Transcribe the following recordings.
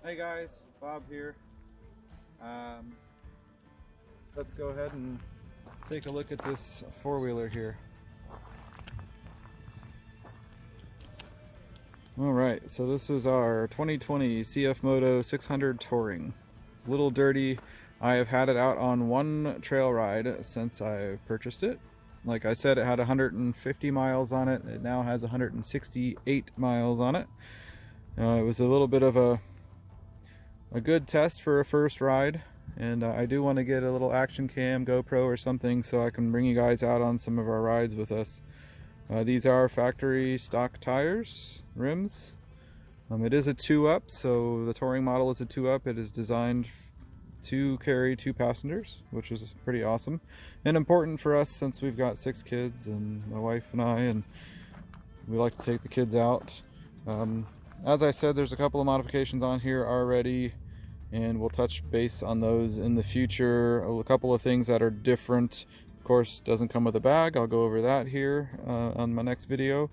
Hey guys, Bob here. Let's go ahead and take a look at this four-wheeler here. Alright, so this is our 2020 CF Moto 600 Touring. A little dirty. I have had it out on one trail ride since I purchased it. Like I said, it had 150 miles on it. It now has 168 miles on it. It was a little bit of a good test for a first ride, and I do want to get a little action cam GoPro or something so I can bring you guys out on some of our rides with us. These are factory stock tires, rims. It is a 2-up, so the touring model is a 2-up. It is designed to carry 2 passengers, which is pretty awesome and important for us since we've got 6 kids and my wife and I, and we like to take the kids out. As I said, there's a couple of modifications on here already, and we'll touch base on those in the future. A couple of things that are different. Of course, doesn't come with a bag. I'll go over that here on my next video.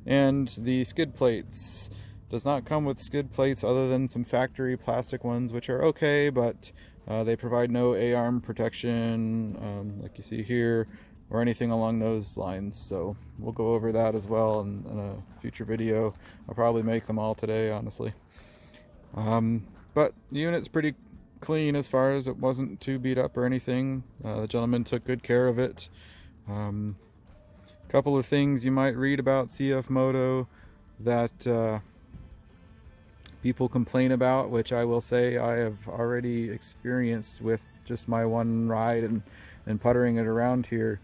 And the skid plates. Does not come with skid plates other than some factory plastic ones, which are okay, but they provide no A-arm protection, like you see here, or anything along those lines. So we'll go over that as well in a future video. I'll probably make them all today, honestly. But the unit's pretty clean as far as it wasn't too beat up or anything. The gentleman took good care of it. Couple of things you might read about CF Moto that people complain about, which I will say I have already experienced with just my one ride and puttering it around here.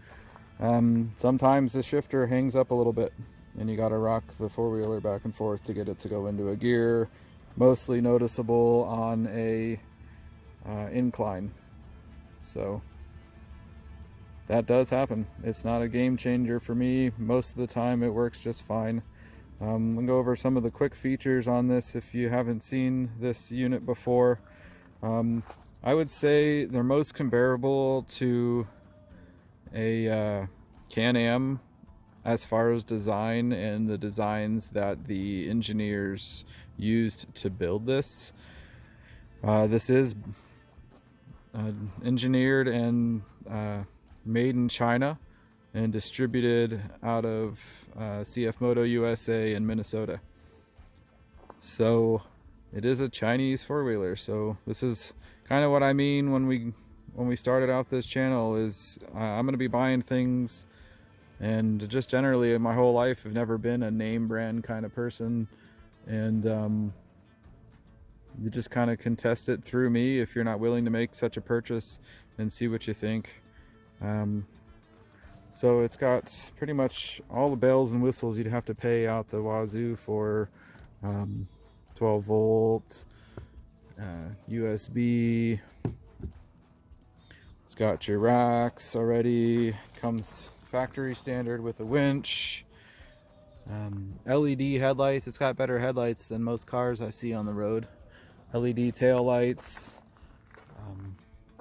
Sometimes the shifter hangs up a little bit and you got to rock the four-wheeler back and forth to get it to go into a gear. Mostly noticeable on a incline. So that does happen. It's not a game changer for me. Most of the time it works just fine. We'll go over some of the quick features on this if you haven't seen this unit before. I would say they're most comparable to a Can-Am as far as design and the designs that the engineers used to build this. This is engineered and made in China and distributed out of CF Moto USA in Minnesota. So it is a Chinese four-wheeler. So this is kind of what I mean when we started out this channel is I'm going to be buying things, and just generally in my whole life I've never been a name brand kind of person, and you just kind of can test it through me if you're not willing to make such a purchase and see what you think. So it's got pretty much all the bells and whistles you'd have to pay out the wazoo for. 12 volt, USB. It's got your racks already. Comes factory standard with a winch. LED headlights. It's got better headlights than most cars I see on the road. LED tail lights,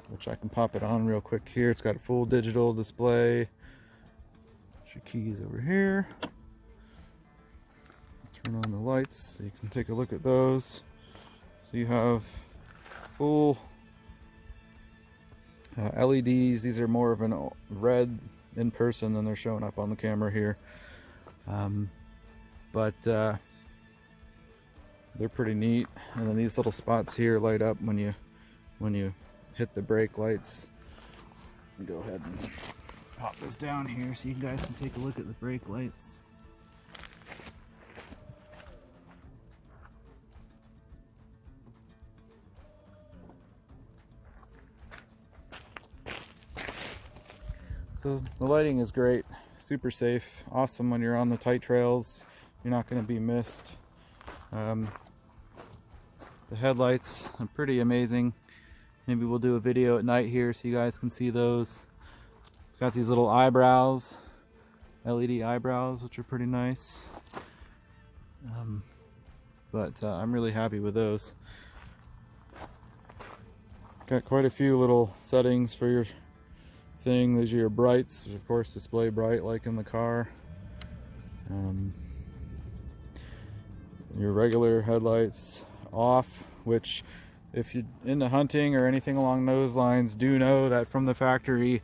which I can pop it on real quick here. It's got a full digital display. Your keys over here. Turn on the lights so you can take a look at those. So you have full LEDs. These are more of an red in person than they're showing up on the camera here. But they're pretty neat. And then these little spots here light up when you hit the brake lights. Go ahead and pop this down here so you guys can take a look at the brake lights. So the lighting is great, super safe, awesome when you're on the tight trails. You're not going to be missed. The headlights are pretty amazing. Maybe we'll do a video at night here so you guys can see those. It's got these little eyebrows, LED eyebrows, which are pretty nice. But I'm really happy with those. Got quite a few little settings for your thing. These are your brights, which of course display bright like in the car. Your regular headlights off which if you're into hunting or anything along those lines, do know that from the factory,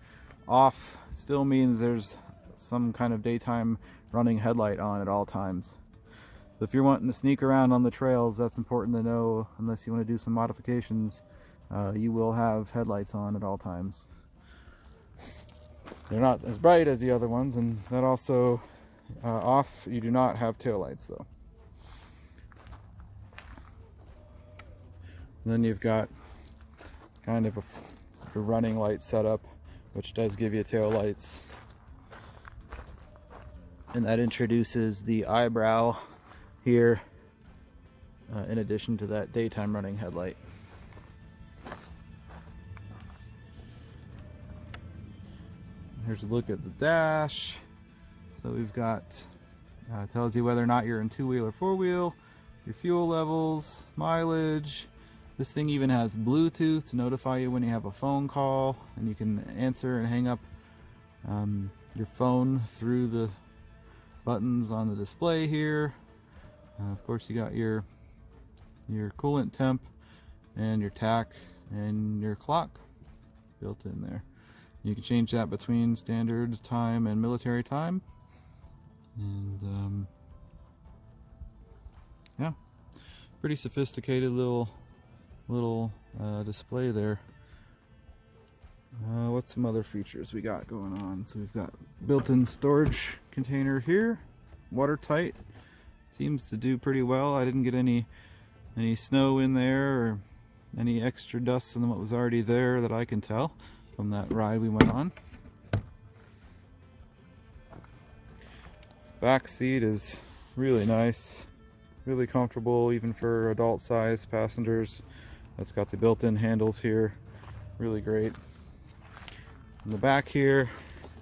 off still means there's some kind of daytime running headlight on at all times. So if you're wanting to sneak around on the trails, that's important to know. Unless you want to do some modifications, you will have headlights on at all times. They're not as bright as the other ones, and that also off, you do not have taillights though. And then you've got kind of a running light setup, which does give you taillights. And that introduces the eyebrow here, in addition to that daytime running headlight. Here's a look at the dash. So we've got, tells you whether or not you're in two-wheel or four-wheel, your fuel levels, mileage. This thing even has Bluetooth to notify you when you have a phone call, and you can answer and hang up your phone through the buttons on the display here. Of course, you got your coolant temp and your tack and your clock built in there. You can change that between standard time and military time. And yeah, pretty sophisticated little display there. What's some other features we got going on? So we've got built-in storage container here, watertight. Seems to do pretty well. I didn't get any snow in there or any extra dust than what was already there that I can tell from that ride we went on. This back seat is really nice, really comfortable even for adult size passengers. That's got the built-in handles here, really great. In the back here,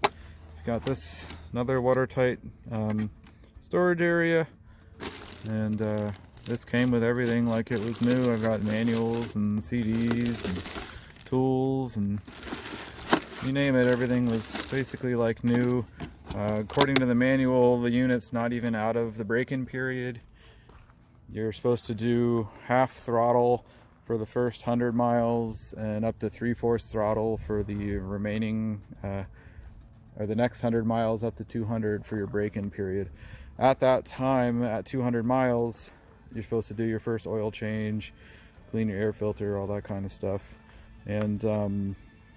you've got this another watertight storage area, and this came with everything like it was new. I've got manuals and CDs and tools and you name it, everything was basically like new. According to the manual, the unit's not even out of the break-in period. You're supposed to do half throttle for the first 100 miles and up to 3/4 throttle for the remaining, or the next 100 miles up to 200 for your break-in period. At that time, at 200 miles, you're supposed to do your first oil change, clean your air filter, all that kind of stuff. And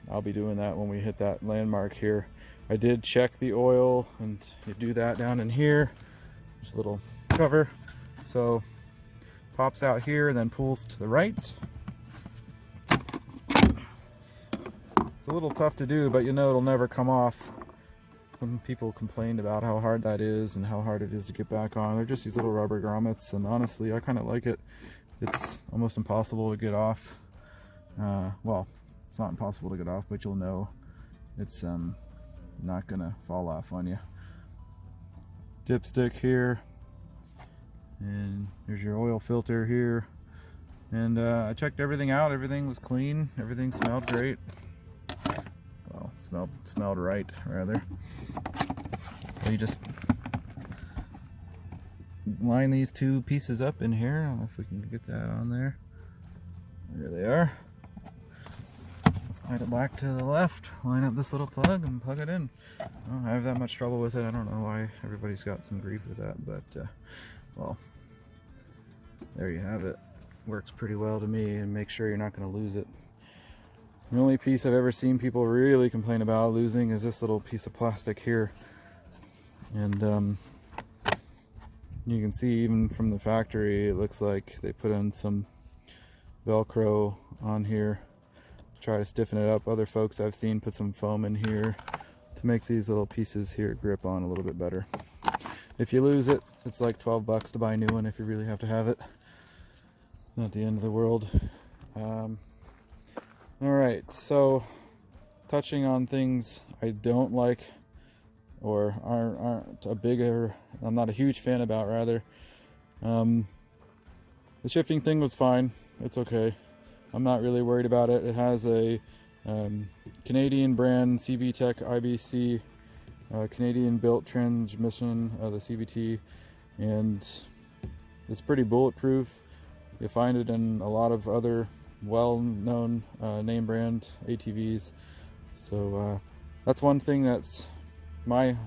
I'll be doing that when we hit that landmark here. I did check the oil, and you do that down in here. There's a little cover. So pops out here and then pulls to the right. It's a little tough to do, but you know it'll never come off. Some people complained about how hard that is and how hard it is to get back on. They're just these little rubber grommets, and honestly I kind of like it. It's almost impossible to get off. Well, it's not impossible to get off, but you'll know it's not gonna fall off on you. Dipstick here, and there's your oil filter here. And I checked everything out. Everything was clean. Everything smelled great. Well, smelled right, rather. So you just line these two pieces up in here. I don't know if we can get that on there. There they are. Slide it back to the left, line up this little plug and plug it in. I don't have that much trouble with it. I don't know why everybody's got some grief with that, but well, there you have it. Works pretty well to me, and make sure you're not going to lose it. The only piece I've ever seen people really complain about losing is this little piece of plastic here. And you can see even from the factory, it looks like they put in some Velcro on here to try to stiffen it up. Other folks I've seen put some foam in here to make these little pieces here grip on a little bit better. If you lose it, it's like 12 bucks to buy a new one if you really have to have it. Not the end of the world. Alright, so touching on things I don't like, or aren't I'm not a huge fan about, rather. The shifting thing was fine. It's okay. I'm not really worried about it. It has a Canadian brand CVTech IBC Canadian built transmission, the CVT, and it's pretty bulletproof. You find it in a lot of other well-known name brand ATVs. So that's one thing that's my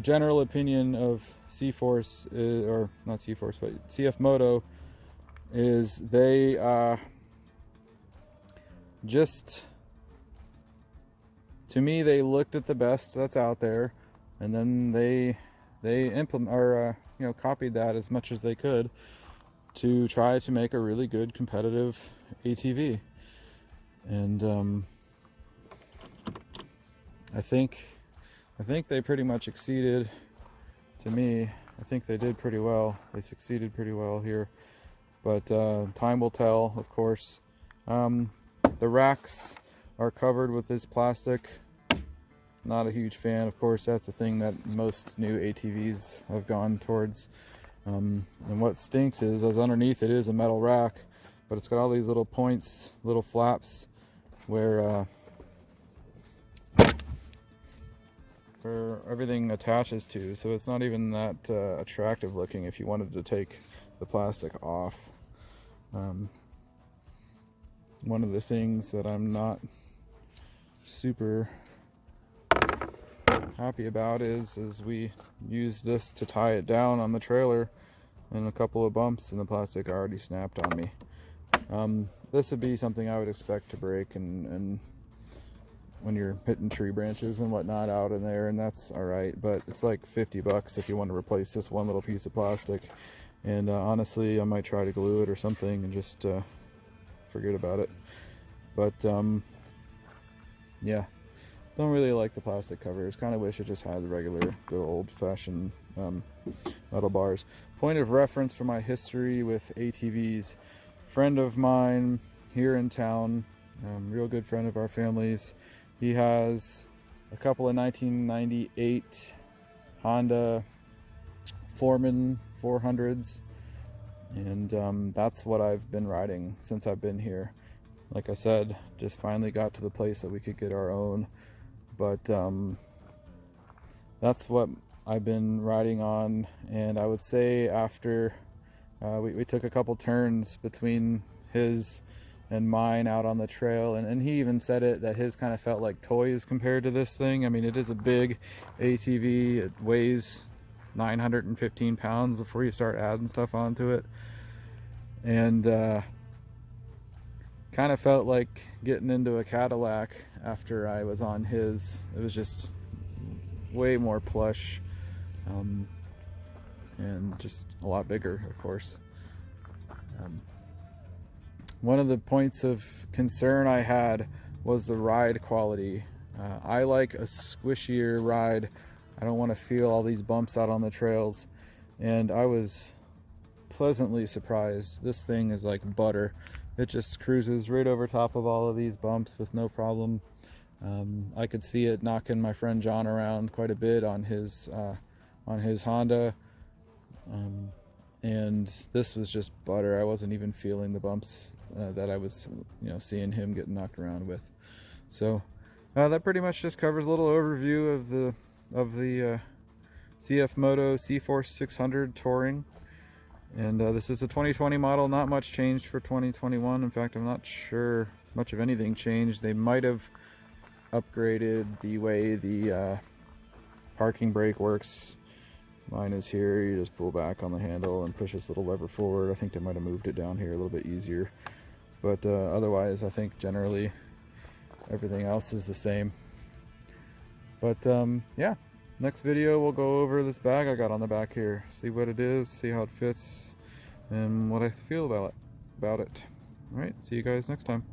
general opinion of Cforce, or not Cforce, but CF Moto, is they just, to me, they looked at the best that's out there, and then they implement, or copied that as much as they could to try to make a really good competitive ATV. And I think they pretty much exceeded. To me, I think they did pretty well. They succeeded pretty well here, but time will tell, of course. The racks are covered with this plastic. Not a huge fan, of course. That's the thing that most new ATVs have gone towards. And what stinks is underneath it is a metal rack, but it's got all these little points, little flaps, where everything attaches to, so it's not even that attractive looking if you wanted to take the plastic off. One of the things that I'm not super happy about is we used this to tie it down on the trailer, and a couple of bumps and the plastic already snapped on me. This would be something I would expect to break and when you're hitting tree branches and whatnot out in there, and that's alright, but it's like $50 if you want to replace this one little piece of plastic. And honestly, I might try to glue it or something and just forget about it. But yeah, don't really like the plastic covers. Kind of wish it just had the regular good old-fashioned metal bars. Point of reference for my history with ATVs: friend of mine here in town, real good friend of our family's, he has a couple of 1998 Honda Foreman 400s, and that's what I've been riding since I've been here. Like I said, just finally got to the place that we could get our own, but that's what I've been riding on. And I would say after we took a couple turns between his and mine out on the trail, and he even said it, that his kind of felt like toys compared to this thing. I mean, it is a big ATV. It weighs 915 pounds before you start adding stuff onto it, and kind of felt like getting into a Cadillac after I was on his. It was just way more plush, and just a lot bigger, of course. One of the points of concern I had was the ride quality. I like a squishier ride. I don't want to feel all these bumps out on the trails, and I was pleasantly surprised. This thing is like butter. It just cruises right over top of all of these bumps with no problem. I could see it knocking my friend John around quite a bit on his Honda, and this was just butter. I wasn't even feeling the bumps that I was, seeing him getting knocked around with. So that pretty much just covers a little overview of the CF Moto Cforce 600 Touring. And this is a 2020 model. Not much changed for 2021. In fact, I'm not sure much of anything changed. They might have upgraded the way the parking brake works. Mine is here. You just pull back on the handle and push this little lever forward. I think they might have moved it down here a little bit easier. But otherwise, I think generally everything else is the same. But yeah, next video we'll go over this bag I got on the back here. See what it is, see how it fits, and what I feel about it. Alright, see you guys next time.